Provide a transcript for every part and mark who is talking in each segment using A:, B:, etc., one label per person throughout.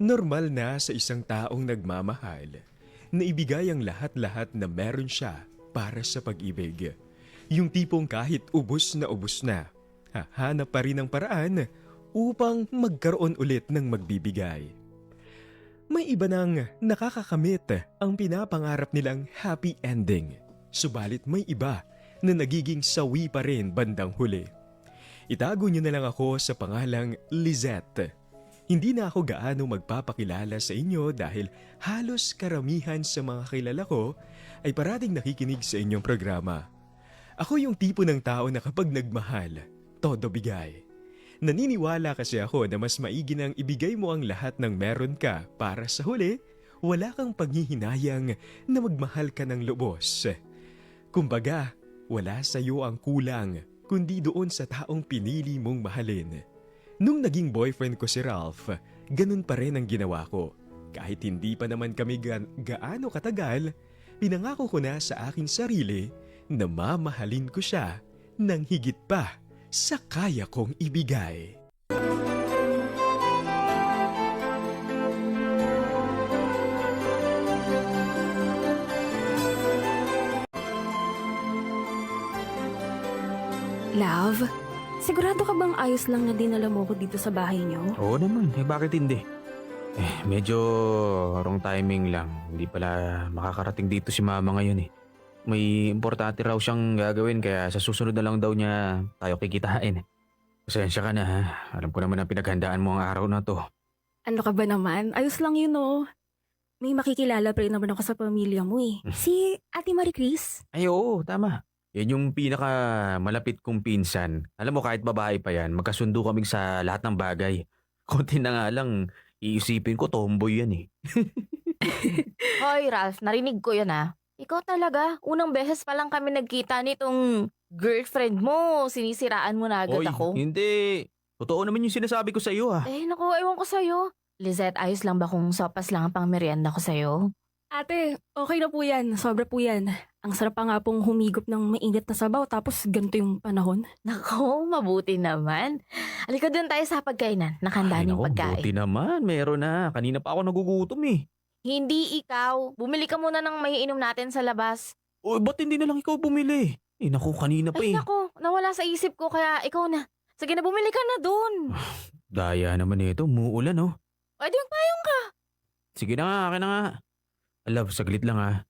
A: Normal na sa isang taong nagmamahal na ibigay ang lahat-lahat na meron siya para sa pag-ibig. Yung tipong kahit ubos na, hahanap pa rin ng paraan upang magkaroon ulit ng magbibigay. May iba nang nakakakamit ang pinapangarap nilang happy ending. Subalit may iba na nagiging sawi pa rin bandang huli. Itago niyo na lang ako sa pangalang Lizette. Hindi na ako gaano magpapakilala sa inyo dahil halos karamihan sa mga kilala ko ay parating nakikinig sa inyong programa. Ako yung tipo ng tao na kapag nagmahal, todo bigay. Naniniwala kasi ako na mas maigi nang ibigay mo ang lahat ng meron ka para sa huli, wala kang panghihinayang na magmahal ka ng lubos. Kumbaga, wala sa iyo ang kulang kundi doon sa taong pinili mong mahalin. Nung naging boyfriend ko si Ralph, ganun pa rin ang ginawa ko. Kahit hindi pa naman kami gaano katagal, pinangako ko na sa aking sarili na mamahalin ko siya ng higit pa sa kaya kong ibigay.
B: Love, sigurado ka bang ayos lang na dinala mo ko dito sa bahay niyo?
C: Oo naman, bakit hindi? Medyo wrong timing lang. Hindi pala makakarating dito si mama ngayon eh. May importante raw siyang gagawin kaya sa susunod na lang daw niya tayo kikitain. Pasensya ka na ha. Alam ko naman ang pinaghandaan mo ang araw na to.
B: Ano ka ba naman? Ayos lang yun oh. May makikilala pa rin naman ako sa pamilya mo eh. Si Ate Marie Chris.
C: Ay oo, tama. Yan yung pinaka malapit kong pinsan. Alam mo kahit babae pa yan, magkasundo kaming sa lahat ng bagay. Konti na nga lang, iisipin ko tomboy yan eh.
D: Hoy, Ralph, narinig ko yan ah. Ikaw talaga, unang beses pa lang kami nagkita nitong girlfriend mo. Sinisiraan mo na agad
C: Oy,
D: ako.
C: hindi. Totoo naman yung sinasabi ko sa iyo ha.
D: Naku, ewan ko sa'yo. Lizette, ayos lang ba kung sopas lang ang pang merienda ko sa'yo?
B: Ate, okay na po yan. Sobra po yan. Ang sarap pa nga pong humigop ng mainit na sabaw tapos ganito yung panahon.
D: Nako, mabuti naman. Halika doon tayo sa pagkainan. Nakahanda
C: Ay,
D: na yung
C: naku,
D: pagkain.
C: buti naman. Meron na. Kanina pa ako nagugutom eh.
D: Hindi ikaw. Bumili ka muna ng may inom natin sa labas.
C: Uy, ba't hindi na lang ikaw bumili? Naku, kanina pa
D: Ay
C: eh.
D: nako, nawala sa isip ko kaya ikaw na. Sige na, bumili ka na doon.
C: Daya naman ito, muulan oh.
D: O di magpayong ka.
C: Sige na nga, akin na nga. Love, saglit lang ha.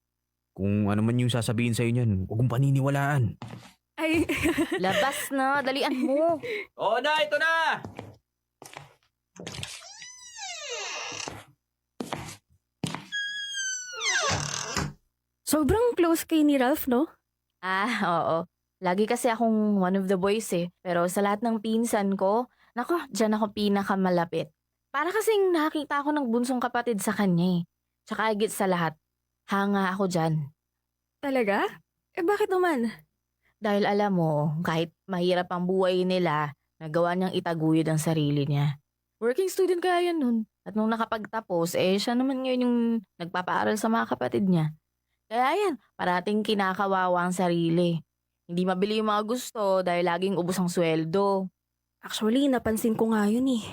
C: Kung ano man yung sasabihin sa'yo niyan, huwag mong paniniwalaan.
B: Ay,
D: Labas na, dalian mo.
C: Oo na, ito na!
B: sobrang close kay ni Ralph, no?
D: Oo. Lagi kasi akong one of the boys eh. Pero sa lahat ng pinsan ko, nako, dyan ako pinakamalapit. Para kasing nakita ako ng bunsong kapatid sa kanya eh. Tsaka higit sa lahat, hanga ako dyan.
B: Talaga? Bakit naman?
D: Dahil alam mo, kahit mahirap ang buhay nila, nagawa niyang itaguyod ang sarili niya. Working student kaya yan nun. At nung nakapagtapos, siya naman ngayon yung nagpapaaral sa mga kapatid niya. Kaya yan, parating kinakawawa ang sarili. Hindi mabili yung mga gusto dahil laging ubos ang sweldo.
B: Actually, napansin ko nga yun eh.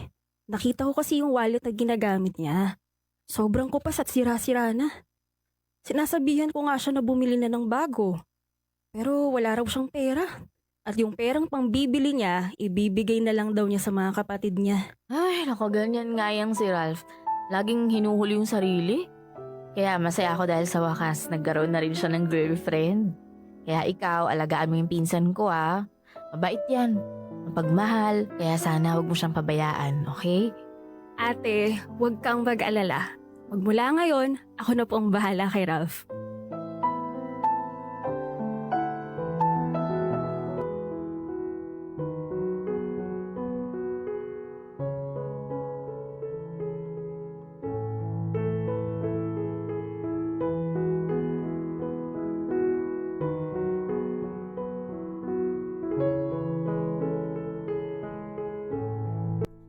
B: Nakita ko kasi yung wallet na ginagamit niya. Sobrang kupas at sira-sira na. Sinasabihan ko nga siya na bumili na ng bago. Pero wala raw siyang pera. At yung perang pangbibili niya, ibibigay na lang daw niya sa mga kapatid niya.
D: Ay, nako, ganyan nga yang si Ralph. Laging hinuhuli yung sarili. Kaya masaya ako dahil sa wakas, nagkaroon na rin siya ng girlfriend. Kaya ikaw, alagaan mo yung pinsan ko ah. Mabait yan. Mapagmahal, kaya sana huwag mo siyang pabayaan, okay?
B: Ate, huwag kang mag-alala. Magmula ngayon, ako na po ang bahala kay Ralph.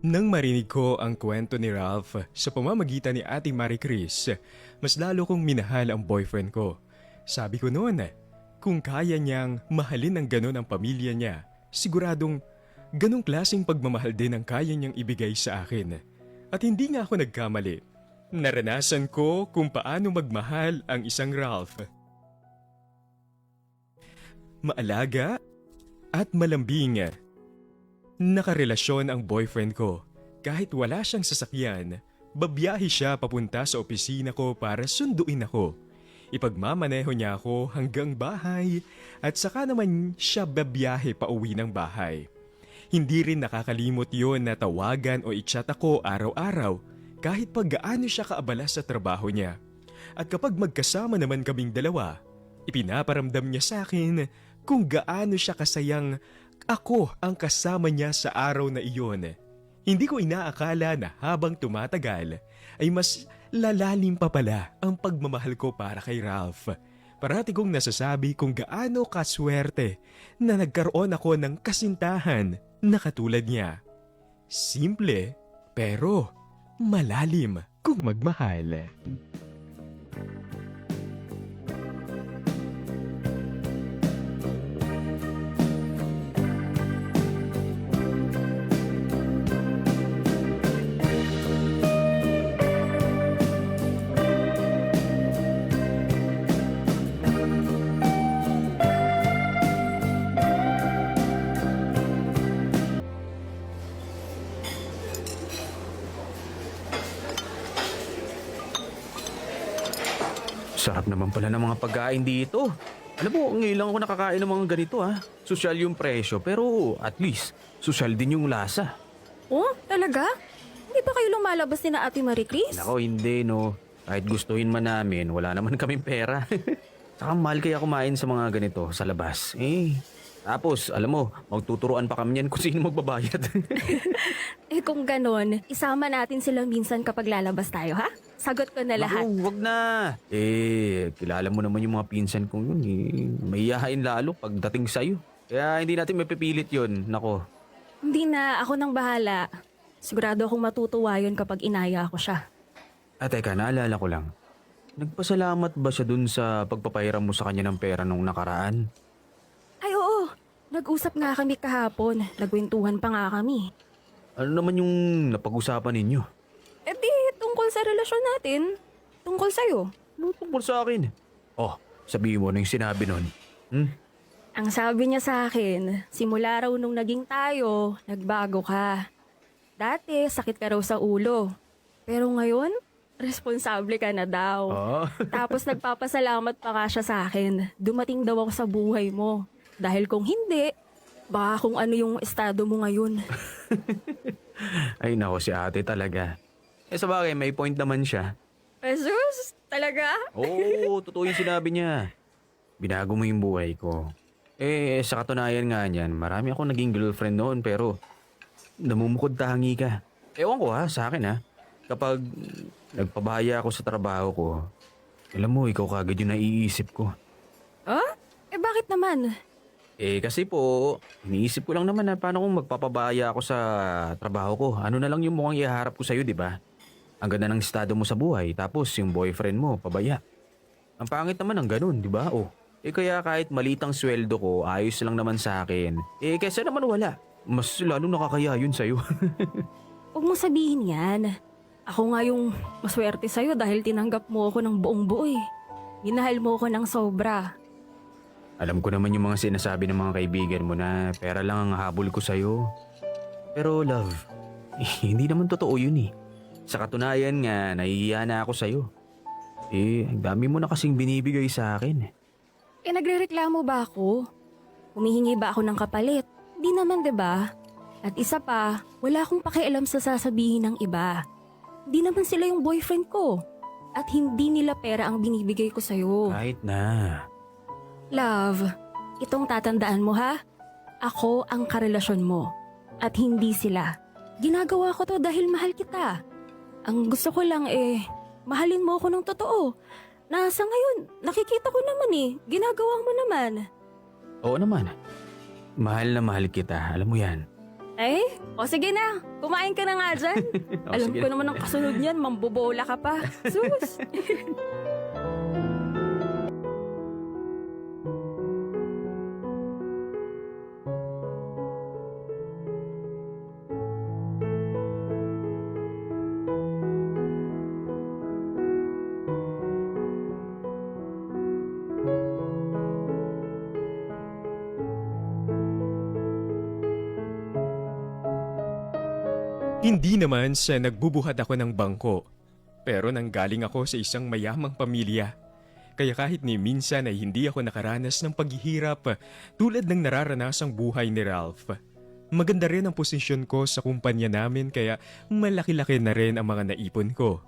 A: Nang marinig ko ang kwento ni Ralph sa pamamagitan ni Ate Marie Chris, mas lalo kong minahal ang boyfriend ko. Sabi ko noon, kung kaya niyang mahalin ng ganon ang pamilya niya, siguradong ganong klaseng pagmamahal din ang kaya niyang ibigay sa akin. At hindi nga ako nagkamali. Naranasan ko kung paano magmahal ang isang Ralph. Maalaga at malambing. Nakarelasyon ang boyfriend ko. Kahit wala siyang sasakyan, babiyahe siya papunta sa opisina ko para sunduin ako. Ipagmamaneho niya ako hanggang bahay at saka naman siya babiyahe pa uwi ng bahay. Hindi rin nakakalimot yon na tawagan o i-chat ako araw-araw kahit pag gaano siya kaabala sa trabaho niya. At kapag magkasama naman kaming dalawa, ipinaparamdam niya sa akin kung gaano siya kasayang ako ang kasama niya sa araw na iyon. Hindi ko inaakala na habang tumatagal ay mas lalalim pa pala ang pagmamahal ko para kay Ralph. Parati kong nasasabi kung gaano kaswerte na nagkaroon ako ng kasintahan na katulad niya. Simple pero malalim kung magmahal.
C: Sarap naman pala ng mga pagkain dito. Alam mo, ngayon lang ako nakakain ng mga ganito ha. Sosyal yung presyo pero at least sosyal din yung lasa.
B: Oh, talaga? Hindi ba kayo lumalabas ni na Ate Marie Chris?
C: Nako, hindi no. Kahit gustuhin man namin, wala naman kaming pera. Saka mahal kaya kumain sa mga ganito sa labas. Tapos, alam mo, magtuturuan pa kami yan kung sino magbabayad.
B: Kung ganon, isama natin silang minsan kapag lalabas tayo, ha? Sagot ko na lahat.
C: Naku, wag na. Kilala mo naman yung mga pinsan kong yun. Mahihain lalo pagdating sa'yo. Kaya hindi natin mapipilit yun. Nako.
B: Hindi na, ako nang bahala. Sigurado akong matutuwa yun kapag inaya ko siya.
C: Teka, naalala ko lang. Nagpasalamat ba siya dun sa pagpapahiram mo sa kanya ng pera nung nakaraan?
B: Ay oo, nag-usap nga kami kahapon. Nagkwentuhan pa nga kami.
C: Ano naman yung napag-usapan ninyo?
B: Tungkol sa relasyon natin. Tungkol sa'yo.
C: Ano tungkol sa akin? Oh, sabihin mo na yung sinabi nun.
B: Ang sabi niya sa akin, simula raw nung naging tayo, nagbago ka. Dati, sakit ka raw sa ulo. Pero ngayon, responsable ka na daw.
C: Ah?
B: Tapos nagpapasalamat pa nga siya sa akin. Dumating daw ako sa buhay mo. Dahil kung hindi, baka kung ano yung estado mo ngayon.
C: Ay nako, si ate talaga. Sa bagay, may point naman siya.
B: Jesus, talaga?
C: Oo, totoo yung sinabi niya. Binago mo yung buhay ko. Sa katunayan nga niyan, marami akong naging girlfriend noon pero namumukod tangi ka. Ewan ko ha, sa akin ha. Kapag nagpabaya ako sa trabaho ko, alam mo, ikaw kagad yung naiisip ko.
B: Huh? Bakit naman?
C: Kasi po, iniisip ko lang naman na paano kung magpapabaya ako sa trabaho ko. Ano na lang yung mukhang ihaharap ko sa'yo, di ba? Ang ganda ng estado mo sa buhay, tapos yung boyfriend mo, pabaya. Ang pangit naman ng ganun, di ba? Kaya kahit malitang sweldo ko, ayos lang naman sa akin. Kesa naman wala. Mas lalong nakakaya yun sa'yo.
B: Huwag mo sabihin yan. Ako nga yung maswerte sa'yo dahil tinanggap mo ako ng buong buo eh. Minahal mo ako ng sobra.
C: Alam ko naman yung mga sinasabi ng mga kaibigan mo na pera lang ang habol ko sa'yo. Pero love, hindi naman totoo yun eh. Sa katunayan nga, nahihiya na ako sa'yo. Ang dami mo na kasing binibigay sa akin.
B: Nagrereklamo ba ako? Humihingi ba ako ng kapalit? Di naman 'di ba? At isa pa, wala akong pakialam sa sasabihin ng iba. Di naman sila yung boyfriend ko. At hindi nila pera ang binibigay ko sa'yo.
C: Kahit na.
B: Love, itong tatandaan mo ha? Ako ang karelasyon mo. At hindi sila. Ginagawa ko to dahil mahal kita. Ang gusto ko lang mahalin mo ako ng totoo. Nasa ngayon, nakikita ko naman ginagawa mo naman.
C: Oo naman. Mahal na mahal kita, alam mo yan.
B: Sige na, kumain ka na nga dyan. Alam
C: sige
B: ko
C: na.
B: naman ang kasunod niyan, mambobola ka pa. Sus!
A: Hindi naman sa nagbubuhat ako ng bangko, pero nanggaling ako sa isang mayamang pamilya. Kaya kahit ni minsan ay hindi ako nakaranas ng paghihirap tulad ng nararanasang buhay ni Ralph. Maganda rin ang posisyon ko sa kumpanya namin kaya malaki-laki na rin ang mga naipon ko.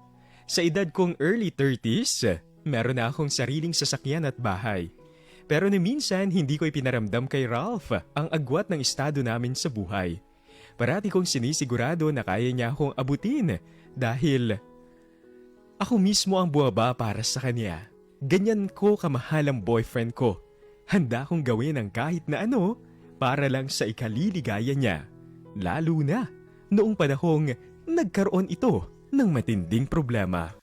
A: Sa edad kong early 30s, meron na akong sariling sasakyan at bahay. Pero ni minsan hindi ko ipinaramdam kay Ralph ang agwat ng estado namin sa buhay. Parati kong sinisigurado na kaya niya akong abutin dahil ako mismo ang buwaba para sa kanya. Ganyan ko kamahal ang boyfriend ko. Handa akong gawin ang kahit na ano para lang sa ikaliligaya niya. Lalo na noong panahong nagkaroon ito ng matinding problema.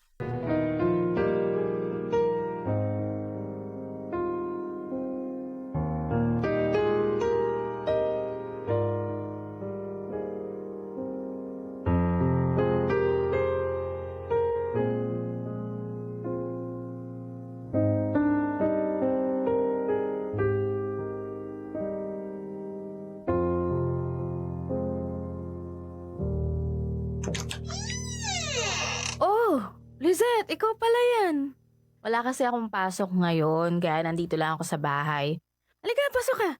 D: Oh, Lizette, ikaw pala yan. Wala kasi akong pasok ngayon, kaya nandito lang ako sa bahay. Halika, pasok ka.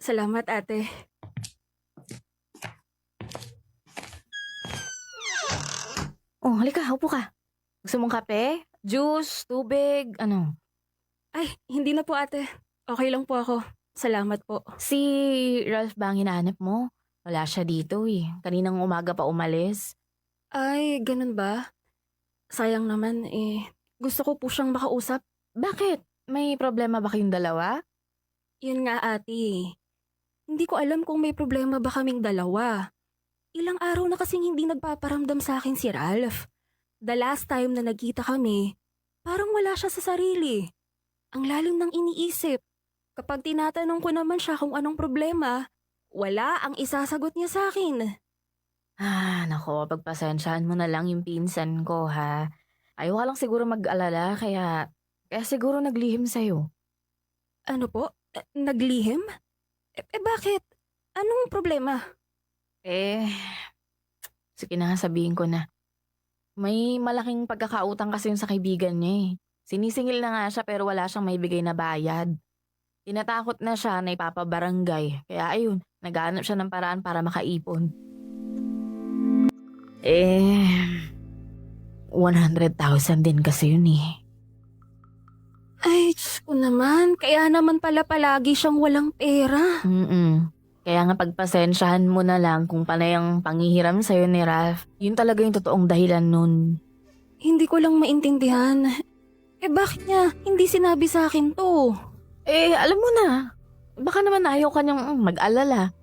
B: Salamat, ate.
D: Oh, halika, upo ka. Gusto mong kape? Juice? Tubig? Ano?
B: Ay, hindi na po, ate. Okay lang po ako. Salamat po.
D: Si Ralph ba ang hinahanap mo? Wala siya dito eh. Kaninang umaga pa umalis.
B: Ay, ganun ba? Sayang naman gusto ko po siyang makausap.
D: Bakit? May problema ba kayong dalawa?
B: Yun nga, ate. Hindi ko alam kung may problema ba kaming dalawa. Ilang araw na kasing hindi nagpaparamdam sa akin si Ralph. The last time na nagkita kami, parang wala siya sa sarili. Ang lalim ng iniisip. Kapag tinatanong ko naman siya kung anong problema, wala ang isasagot niya sa akin.
D: Nako, pagpasensyahan mo na lang yung pinsan ko, ha? Ayaw ka lang siguro mag-alala, kaya siguro naglihim sa'yo.
B: Ano po? Naglihim? Bakit? Anong problema?
D: Sige na, sabihin ko na. May malaking pagkakautang kasi yung sa kaibigan niya eh. Sinisingil na nga siya pero wala siyang maibigay na bayad. Tinatakot na siya na ipapabarangay. Kaya ayun, naghahanap siya ng paraan para makaipon. 100,000 din kasi yun eh.
B: Ay, Diyos ko naman. Kaya naman pala palagi siyang walang pera.
D: Kaya nga pagpasensyahan mo na lang kung panay ang panghihiram sa'yo ni Ralph. Yun talaga yung totoong dahilan nun.
B: Hindi ko lang maintindihan. Bakit niya hindi sinabi sa akin to?
D: Alam mo na. Baka naman ayaw ka niyang mag-alala.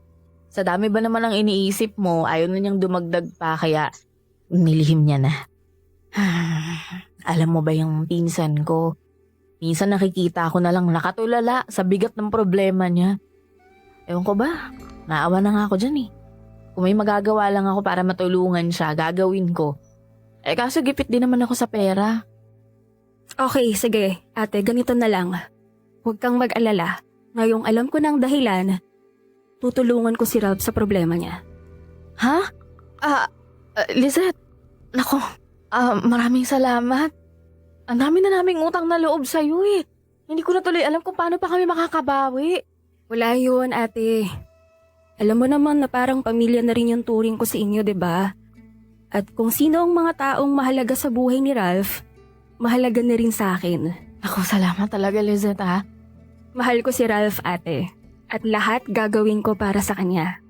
D: Sa dami ba naman ang iniisip mo, ayaw na niyang dumagdag pa kaya nilihim niya na. Alam mo ba yung pinsan ko? Minsan nakikita ko na lang nakatulala sa bigat ng problema niya. Ewan ko ba, naawa na nga ako dyan eh. Kung may magagawa lang ako para matulungan siya, gagawin ko. Kaso gipit din naman ako sa pera.
B: Okay, sige. Ate, ganito na lang. Huwag kang mag-alala. Ngayong alam ko ng dahilan, tutulungan ko si Ralph sa problema niya.
D: Ha? Lizette, nako, maraming salamat. Ang dami na naming utang na loob sa'yo eh. Hindi ko na tuloy alam kung paano pa kami makakabawi.
B: Wala yun, ate. Alam mo naman na parang pamilya na rin yung turing ko sa inyo, 'di ba? At kung sino ang mga taong mahalaga sa buhay ni Ralph, mahalaga na rin sa akin.
D: Ako, salamat talaga, Lizette, ha?
B: Mahal ko si Ralph, ate. At lahat gagawin ko para sa kanya.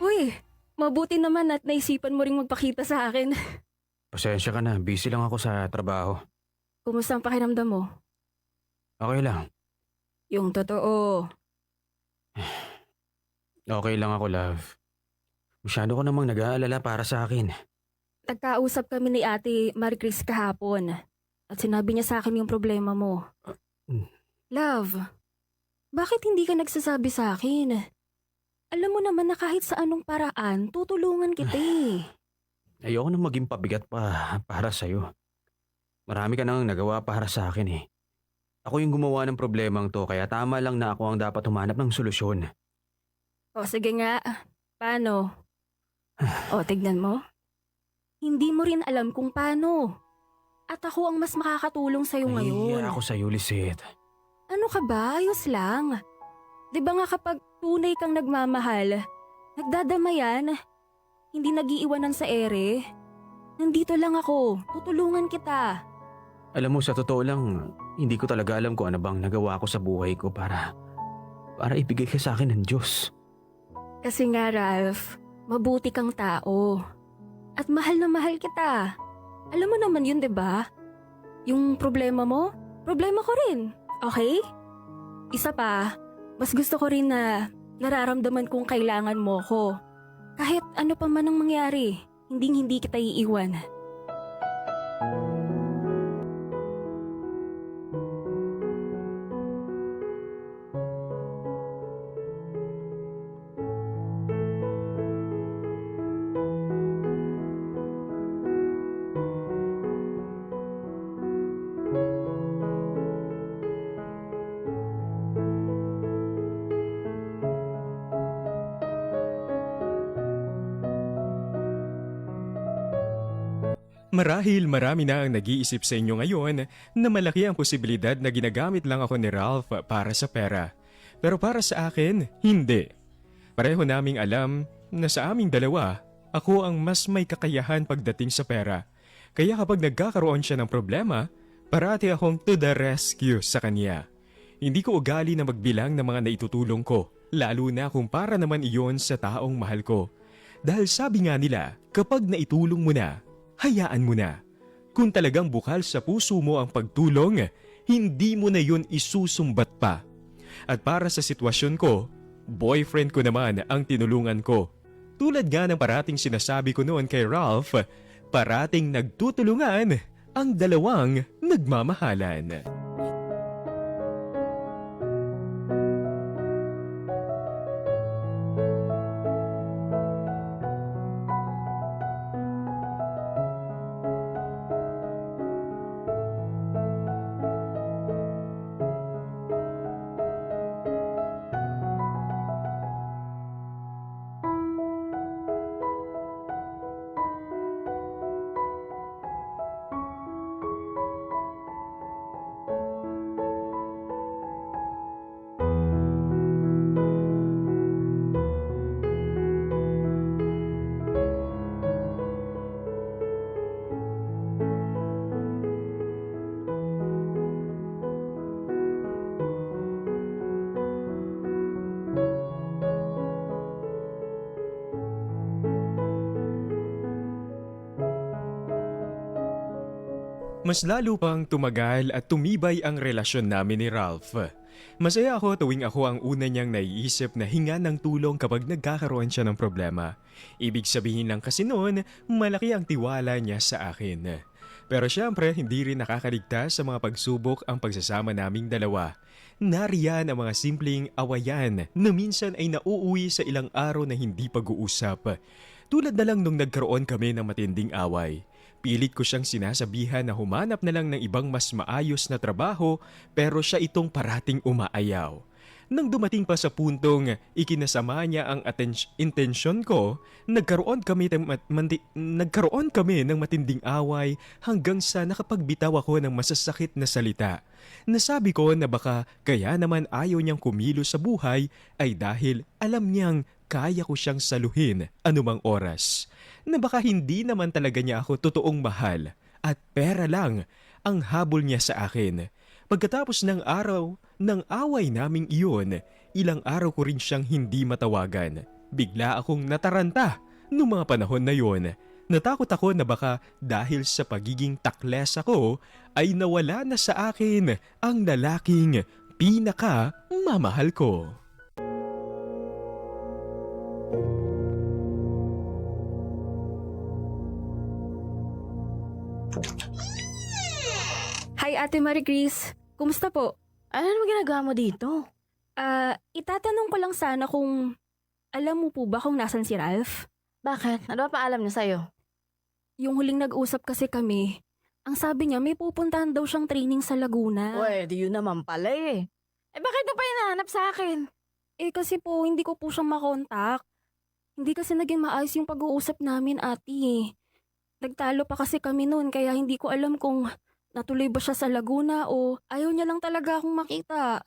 B: Uy, mabuti naman at naisipan mo ring magpakita sa akin.
C: Pasensya ka na, busy lang ako sa trabaho.
B: Kumusta ang pakiramdam mo?
C: Okay lang.
B: Yung totoo.
C: Okay lang ako, love. Masyado ko namang nag-aalala para sa akin.
B: Nagkausap kami ni Ate Maricris kahapon at sinabi niya sa akin yung problema mo.
C: mm.
B: Love, bakit hindi ka nagsasabi sa akin? Alam mo naman na kahit sa anong paraan, tutulungan kita eh.
C: Ayoko na maging pabigat pa para sa'yo. Marami ka nang nagawa para sa akin eh. Ako yung gumawa ng problemang to kaya tama lang na ako ang dapat humanap ng solusyon.
B: O sige nga, paano? O tignan mo. Hindi mo rin alam kung paano. At ako ang mas makakatulong sa'yo ngayon.
C: Nahihiya ako sa'yo, Lisette.
B: Ano ka ba? Ayos lang. 'Di ba nga kapag tunay kang nagmamahal, nagdadamayan, hindi nagiiwanan sa ere. Nandito lang ako, tutulungan kita.
C: Alam mo, sa totoo lang, hindi ko talaga alam kung ano bang nagawa ko sa buhay ko para ibigay ka sa akin ng Diyos.
B: Kasi nga Ralph, mabuti kang tao. At mahal na mahal kita. Alam mo naman yun, 'di ba? Yung problema mo, problema ko rin. Okay? Isa pa, mas gusto ko rin na nararamdaman kong kailangan mo ko. Kahit ano pa man ang mangyari, hindi kita iiwan.
A: Marahil marami na ang nag-iisip sa inyo ngayon na malaki ang posibilidad na ginagamit lang ako ni Ralph para sa pera. Pero para sa akin, hindi. Pareho naming alam na sa aming dalawa, ako ang mas may kakayahan pagdating sa pera. Kaya kapag nagkakaroon siya ng problema, parati akong to the rescue sa kanya. Hindi ko ugali na magbilang ng mga naitutulong ko, lalo na kung para naman iyon sa taong mahal ko. Dahil sabi nga nila, kapag naitulong mo na, hayaan mo na. Kung talagang bukal sa puso mo ang pagtulong, hindi mo na yun isusumbat pa. At para sa sitwasyon ko, boyfriend ko naman ang tinulungan ko. Tulad nga ng parating sinasabi ko noon kay Ralph, parating nagtutulungan ang dalawang nagmamahalan. Mas lalo pang tumagal at tumibay ang relasyon namin ni Ralph. Masaya ako tuwing ako ang una niyang naiisip na hinga ng tulong kapag nagkakaroon siya ng problema. Ibig sabihin lang kasi noon, malaki ang tiwala niya sa akin. Pero syempre, hindi rin nakakaligtas sa mga pagsubok ang pagsasama naming dalawa. Nariyan ang mga simpleng awayan na minsan ay nauuwi sa ilang araw na hindi pag-uusap. Tulad na lang nung nagkaroon kami ng matinding away. Pilit ko siyang sinasabihan na humanap na lang ng ibang mas maayos na trabaho pero siya itong parating umaayaw. Nang dumating pa sa puntong ikinasama niya ang intensyon ko, nagkaroon kami ng matinding away hanggang sa nakapagbitaw ako ng masasakit na salita. Nasabi ko na baka kaya naman ayaw niyang kumilos sa buhay ay dahil alam niyang kaya ko siyang saluhin anumang oras. Na baka hindi naman talaga niya ako totoong mahal at pera lang ang habol niya sa akin. Pagkatapos ng araw ng away naming iyon, ilang araw ko rin siyang hindi matawagan. Bigla akong nataranta noong mga panahon na yon. Natakot ako na baka dahil sa pagiging takles ako ay nawala na sa akin ang lalaking pinaka-mamahal ko.
B: Hi Ate Marie Chris. Kumusta po?
D: Ano naman ginagawa mo dito?
B: Itatanong ko lang sana kung alam mo po ba kung nasan si Ralph?
D: Bakit? Ano ba paalam niya sa'yo?
B: Yung huling nag-usap kasi kami, ang sabi niya may pupuntahan daw siyang training sa Laguna.
D: Di yun naman pala eh. Bakit na pa hinahanap sa akin?
B: Kasi po hindi ko po siya makontak. Hindi kasi naging maayos yung pag-uusap namin ate. Nagtalo pa kasi kami noon kaya hindi ko alam kung natuloy ba siya sa Laguna o ayaw niya lang talaga akong makita.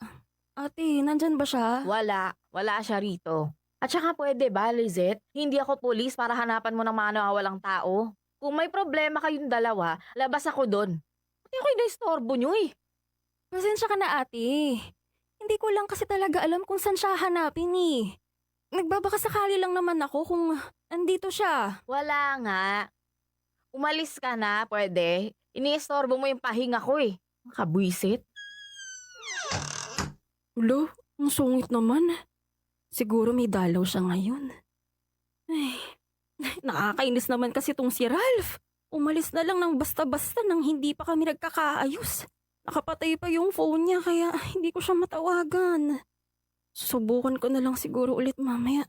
B: Ate, nandyan ba siya?
D: Wala siya rito. At saka pwede ba, Lizette? Hindi ako pulis para hanapan mo ng mga nawawalang tao. Kung may problema kayong dalawa, labas ako doon. Hindi ako ina-istorbo nyo eh.
B: Pasensya ka na ate. Hindi ko lang kasi talaga alam kung saan siya hanapin eh. Nagbabaka sakali lang naman ako kung andito siya.
D: Wala nga. Umalis ka na, pwede. Ini-istorbo mo yung pahinga ko eh. Kabwisit.
B: Ulo, ang sungit naman. Siguro may dalaw siya ngayon. Ay, nakakainis naman kasi tong si Ralph. Umalis na lang ng basta-basta nang hindi pa kami nagkakaayos. Nakapatay pa yung phone niya kaya hindi ko siya matawagan. Susubukan ko na lang siguro ulit mamaya.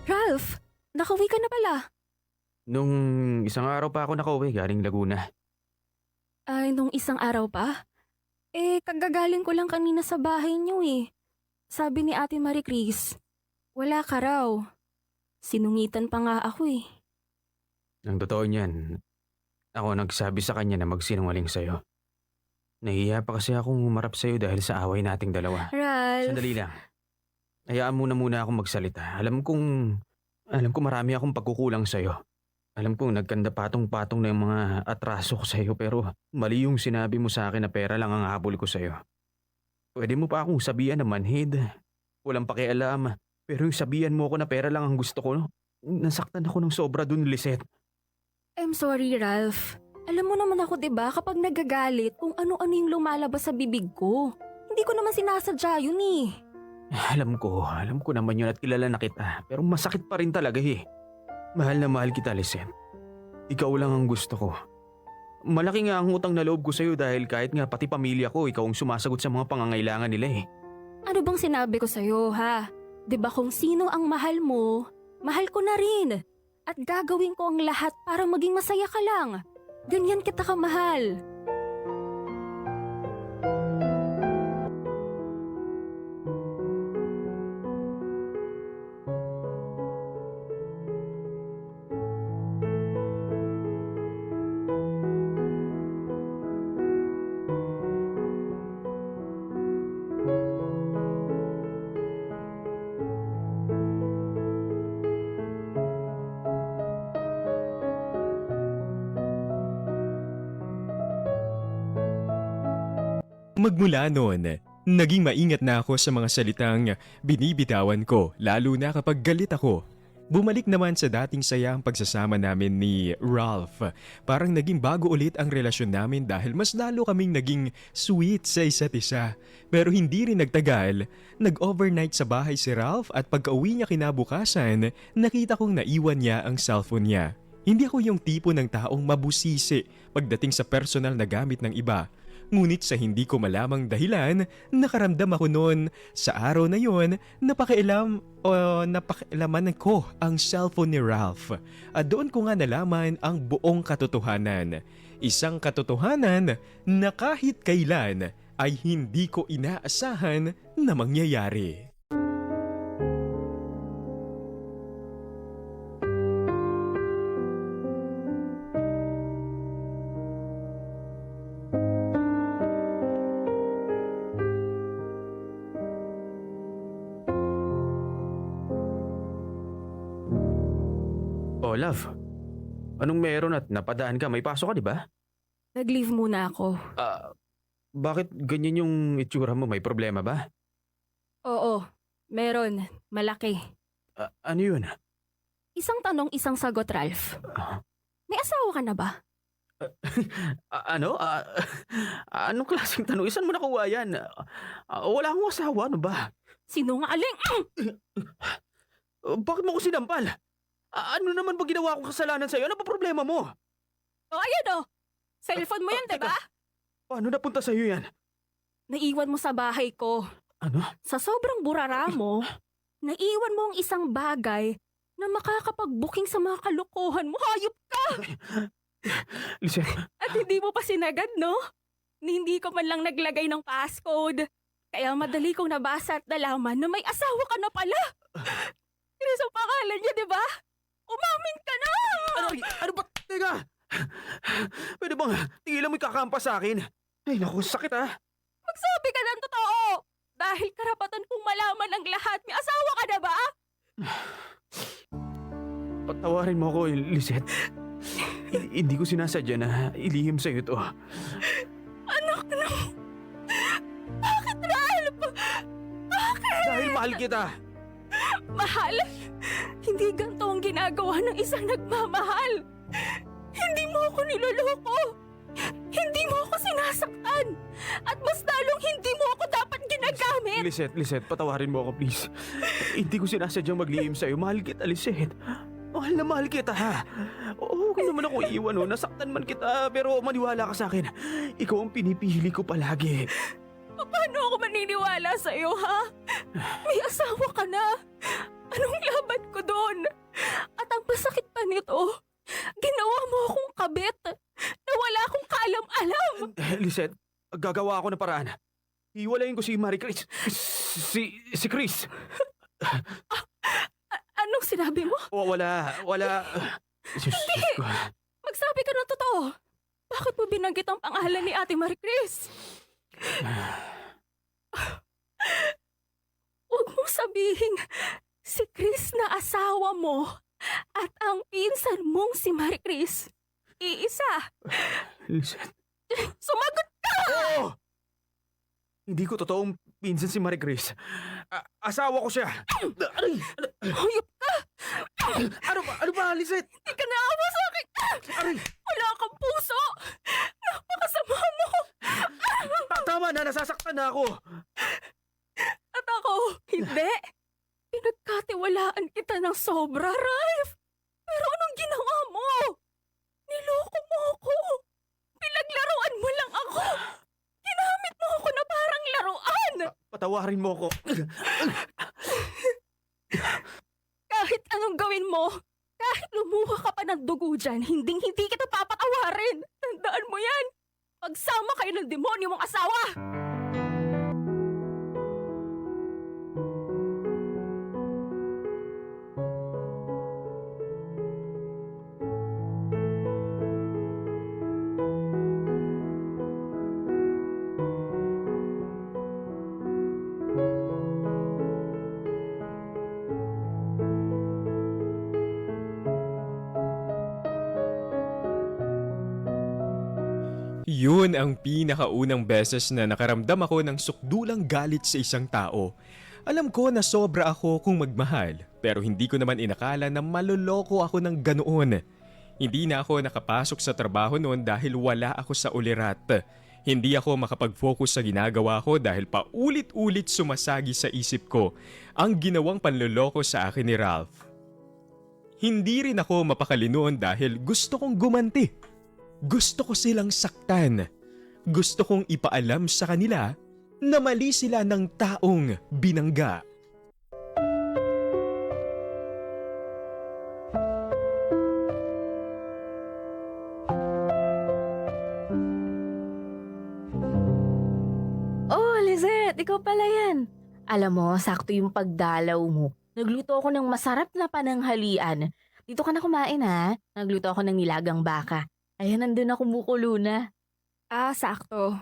B: Ralph, nakauwi ka na pala.
C: Nung isang araw pa ako nakauwi galing Laguna.
B: Ay, nung isang araw pa? Kagagaling ko lang kanina sa bahay niyo eh. Sabi ni Ate Marie Chris, wala ka raw. Sinungitan pa nga ako eh.
C: Ang totoo niyan, ako nagsabi sa kanya na magsinungaling sa'yo. Nahiya pa kasi akong humarap sa'yo dahil sa away nating dalawa.
B: Ralph.
C: Sandali lang. Hayaan mo na akong magsalita. Alam kong marami akong pagkukulang sa'yo. Alam kong nagkanda patong-patong na yung mga atraso ko sa'yo pero mali yung sinabi mo sa akin na pera lang ang habol ko sa'yo. Pwede mo pa akong sabihan na manhid. Walang pakialam. Pero yung sabihan mo ako na pera lang ang gusto ko. Nasaktan ako ng sobra dun, Lisette.
B: I'm sorry, Ralph. Alam mo naman ako, 'di ba, kapag nagagalit kung ano-ano yung lumalabas sa bibig ko. Hindi ko naman sinasadya yun eh.
C: Alam ko naman yun at kilala na kita. Pero masakit pa rin talaga eh. Mahal na mahal kita, Lisette. Ikaw lang ang gusto ko. Malaki nga ang utang na loob ko sa'yo dahil kahit nga pati pamilya ko, ikaw ang sumasagot sa mga pangangailangan nila eh.
B: Ano bang sinabi ko sa'yo, ha? 'Di ba kung sino ang mahal mo, mahal ko na rin. At gagawin ko ang lahat para maging masaya ka lang. Ganyan kita kamahal.
A: Magmula noon, naging maingat na ako sa mga salitang binibitawan ko lalo na kapag galit ako. Bumalik naman sa dating saya ang pagsasama namin ni Ralph. Parang naging bago ulit ang relasyon namin dahil mas lalo kaming naging sweet sa isa't isa. Pero hindi rin nagtagal, nag-overnight sa bahay si Ralph at pagka-uwi niya kinabukasan, nakita kong naiwan niya ang cellphone niya. Hindi ako yung tipo ng taong mabusisi pagdating sa personal na gamit ng iba. Ngunit sa hindi ko malamang dahilan, nakaramdam ako noon sa araw na yon napakialaman ko ang cellphone ni Ralph. At doon ko nga nalaman ang buong katotohanan. Isang katotohanan na kahit kailan ay hindi ko inaasahan na mangyayari.
C: Oh, love. Anong meron at napadaan ka? May pasok ka, di ba?
B: Nag-leave muna ako.
C: bakit ganyan yung itsura mo? May problema ba?
B: Oo, meron. Malaki.
C: Ano yun?
B: Isang tanong, isang sagot, Ralph. May asawa ka na ba?
C: Ano? Anong klaseng tanong? Isan mo nakuha yan? Wala akong asawa, ano ba?
B: Sinungaling!
C: Bakit mo ko sinampal? Ano naman ba ginawa kong kasalanan sa'yo? Ano ba problema mo?
B: O ayan o! Cellphone mo yan,
C: Teka.
B: diba?
C: Paano napunta sa'yo yan?
B: Naiwan mo sa bahay ko.
C: Ano?
B: Sa sobrang burara mo, naiwan mo ang isang bagay na makakapag-booking sa mga kalokohan mo. Hayop!
C: Lisette,
B: At hindi mo pa sinagad, no? Hindi ko man lang naglagay ng passcode. Kaya madali kong nabasa at nalaman na may asawa ka na pala. Chris ang pangalan niya, di ba? Umamin ka na!
C: ano ba? Teka! Pwede bang tigilan mo yung kakampas sa akin? Ay, naku, sakit ah.
B: Magsabi ka ng totoo! Dahil karapatan kong malaman ang lahat. May asawa ka na ba?
C: Patawarin mo ako, Lisette. Hindi ko sinasadya na ilihim sa'yo to.
B: Anak na! Bakit, Ralph?
C: Dahil mahal kita.
B: Mahal? Hindi ganito ang ginagawa ng isang nagmamahal. Hindi mo ako niloloko. Hindi mo ako sinasaktan. At mas lalong hindi mo ako dapat ginagamit.
C: Lisette, patawarin mo ako, please. Hindi ko sinasadyang maglihim sa'yo. Mahal kita, Lisette. Mahal na mahal kita, ha? Oo, kung naman ako iwan, oh. Nasaktan man kita, pero maniwala ka sa akin. Ikaw ang pinipili ko palagi.
B: Paano ako maniniwala sa'yo, ha? May asawa ka na. Anong laban ko doon? At ang masakit pa nito, ginawa mo akong kabit na wala akong kaalam-alam.
C: Lisette, gagawa ako ng paraan. Hiwalayin ko si Marie Chris. Si Chris.
B: Anong sinabi mo?
C: Wala. Diyos ko.
B: Magsabi ka ng totoo. Bakit mo binanggit ang pangalan ni Ate Marie Chris? Huwag mong sabihin si Chris na asawa mo at ang pinsan mong si Marie Chris. Iisa.
C: Lisette.
B: Sumagot ka!
C: Oo! Hindi ko totoong pinsan si Marie Chris. Asawa ko siya. Aray!
B: Hayop ka!
C: Ano ba, Lisette?
B: Hindi ka naawa sa akin!
C: Aray!
B: Wala kang puso! Napakasama mo!
C: Tama na, nasasaktan na ako.
B: At ako, hindi! Pinagkatiwalaan kita ng sobra, Ralph! Pero anong ginawa mo? Niloko mo ako! Pinaglaruan mo lang ako! Ginamit mo ako na parang laruan!
C: Patawarin mo ako.
B: Kahit anong gawin mo, kahit lumuha ka pa ng dugo dyan, hindi kita papatawarin! Tandaan mo yan! Pagsama kayo ng demonyo mong asawa!
A: Yun ang pinakaunang beses na nakaramdam ako ng sukdulang galit sa isang tao. Alam ko na sobra ako kung magmahal, pero hindi ko naman inakala na maloloko ako ng ganoon. Hindi na ako nakapasok sa trabaho noon dahil wala ako sa ulirat. Hindi ako makapag-focus sa ginagawa ko dahil paulit-ulit sumasagi sa isip ko ang ginawang panloloko sa akin ni Ralph. Hindi rin ako mapakali noon dahil gusto kong gumanti. Gusto ko silang saktan. Gusto kong ipaalam sa kanila na mali sila ng taong binangga.
D: Oh, Lizette, ikaw pala yan. Alam mo, sakto yung pagdalaw mo. Nagluto ako ng masarap na pananghalian. Dito ka na kumain ha. Nagluto ako ng nilagang baka. Ayan, nandun na kumukulo na.
B: Ah, sakto.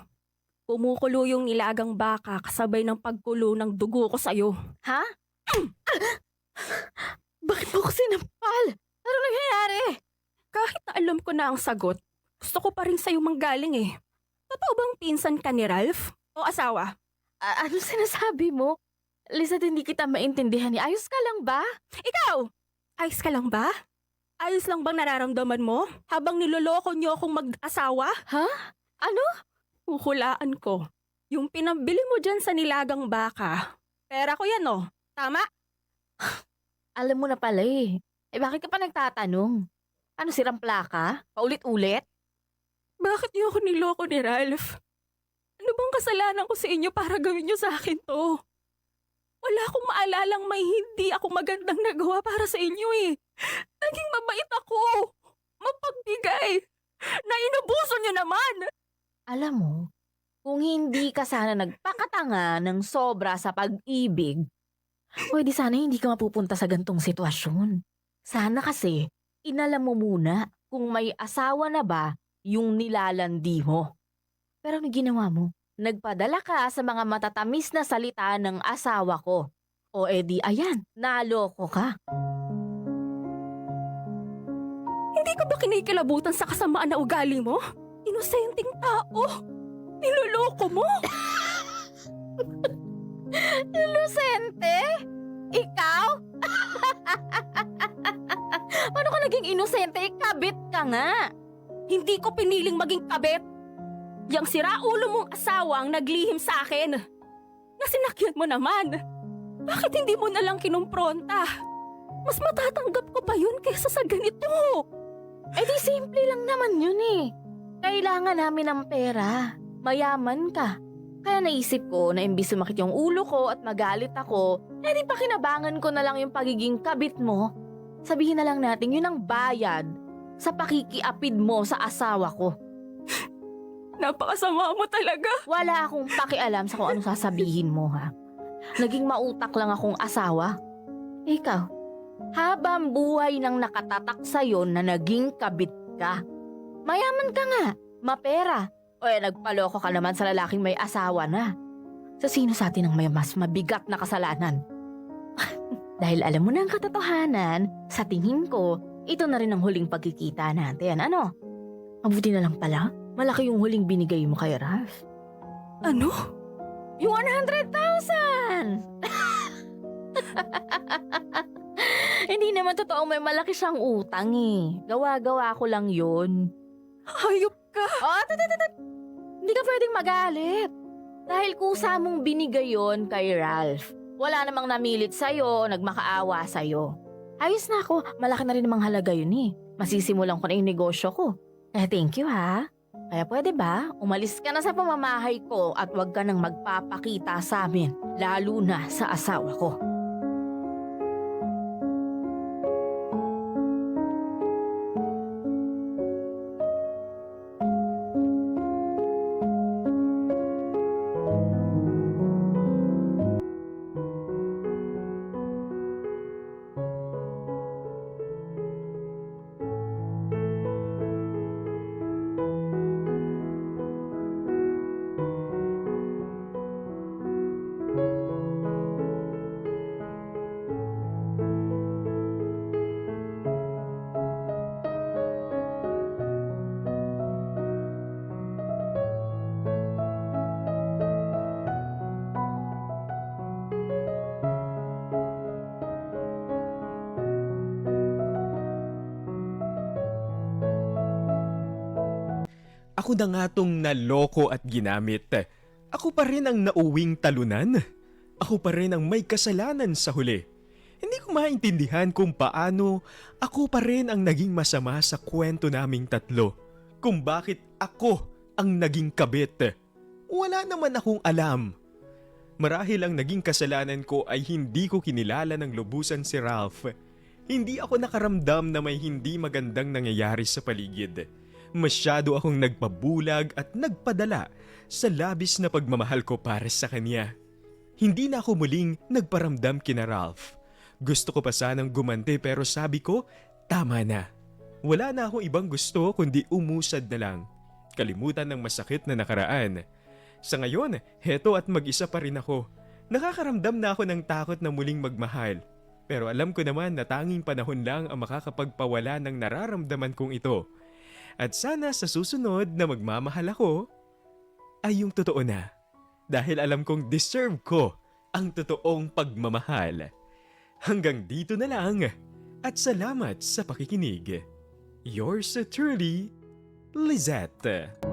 B: Kumukulo yung nilagang baka kasabay ng pagkulo ng dugo ko sa'yo.
D: Ha? Bakit mo ko sinampal? Ano nangyayari?
B: Kahit na alam ko na ang sagot, gusto ko pa rin sa'yo manggaling eh. Totoo bang pinsan ka ni Ralph? O asawa?
D: Ano sinasabi mo? Lizette, hindi kita maintindihan ni. Ayos ka lang ba?
B: Ikaw! Ayos ka lang ba? Ayos lang bang nararamdaman mo habang niloloko niyo akong mag-asawa?
D: Ha? Ano?
B: Huhulaan ko. Yung pinambili mo dyan sa nilagang baka. Pera ko yan oh. Tama?
D: Alam mo na pala eh. Bakit ka pa nagtatanong? Ano, sirang plaka? Paulit-ulit?
B: Bakit niyo ako niloko ni Ralph? Ano bang kasalanan ko sa inyo para gawin niyo sa akin to? Wala akong maalalang may hindi ako magandang nagawa para sa inyo eh. Naging mabait ako. Mapagbigay. Na inubuso niyo naman.
D: Alam mo, kung hindi ka sana nagpakatanga ng sobra sa pag-ibig, pwede sana hindi ka mapupunta sa gantong sitwasyon. Sana kasi, inalam mo muna kung may asawa na ba yung nilalandi mo. Pero ano ginawa mo? Nagpadala ka sa mga matatamis na salita ng asawa ko. O edi ayan, naloko ka.
B: Hindi ko ba kinikilabutan sa kasamaan na ugali mo? Inosenteng tao. Niloloko mo.
D: Inosente? Ikaw? Paano ka naging inosente? Ikabit ka nga.
B: Hindi ko piniling maging kabit. Yang siraulo mong asawa ang naglihim sa akin. Nasinakyan mo naman. Bakit hindi mo nalang kinumpronta? Mas matatanggap ko pa yun kaysa sa ganito.
D: Eh di simple lang naman yun eh. Kailangan namin ng pera. Mayaman ka. Kaya naisip ko na imbis sumakit yung ulo ko at magalit ako, eh di pakinabangan ko na lang yung pagiging kabit mo. Sabihin na lang natin yun ang bayad sa pakikiapid mo sa asawa ko.
B: Napakasama mo talaga.
D: Wala akong pakialam sa kung anong sasabihin mo ha. Naging mautak lang akong asawa. Ikaw, habang buhay nang nakatatak sa'yo na naging kabit ka. Mayaman ka nga, mapera. O nagpaloko ka naman sa lalaking may asawa na. Sa sino sa atin ang may mas mabigat na kasalanan? Dahil alam mo na ang katotohanan, sa tingin ko, ito na rin ang huling pagkikita natin. Ano? Mabuti na lang pala, malaki yung huling binigay mo kay Ralph.
B: Ano?
D: Yung 100,000! Hindi naman totoo may malaki siyang utang eh. Gawa-gawa ko lang yun.
B: Hayop ka.
D: Oh, hindi ka pwedeng magalit. Dahil kusa mong binigay yon kay Ralph. Wala namang namilit sa'yo, nagmakaawa sa'yo. Ayos na ako, malaki na rin namang halaga yun eh. Masisimulan ko na yung negosyo ko. Eh, thank you ha. Kaya pwede ba, umalis ka na sa pamamahay ko at huwag ka nang magpapakita sa amin, lalo na sa asawa ko.
A: Ako na nga tong naloko at ginamit. Ako pa rin ang nauwing talunan. Ako pa rin ang may kasalanan sa huli. Hindi ko maintindihan kung paano ako pa rin ang naging masama sa kwento naming tatlo. Kung bakit ako ang naging kabit. Wala naman akong alam. Marahil ang naging kasalanan ko ay hindi ko kinilala ng lubusan si Ralph. Hindi ako nakaramdam na may hindi magandang nangyayari sa paligid. Masyado akong nagpabulag at nagpadala sa labis na pagmamahal ko para sa kanya. Hindi na ako muling nagparamdam kina Ralph. Gusto ko pa sanang gumanti pero sabi ko, tama na. Wala na akong ibang gusto kundi umusad na lang. Kalimutan ng masakit na nakaraan. Sa ngayon, heto at mag-isa pa rin ako. Nakakaramdam na ako ng takot na muling magmahal. Pero alam ko naman na tanging panahon lang ang makakapagpawala ng nararamdaman kong ito. At sana sa susunod na magmamahal ako, ay yung totoo na. Dahil alam kong deserve ko ang totoong pagmamahal. Hanggang dito na lang at salamat sa pakikinig. Yours truly, Lizette.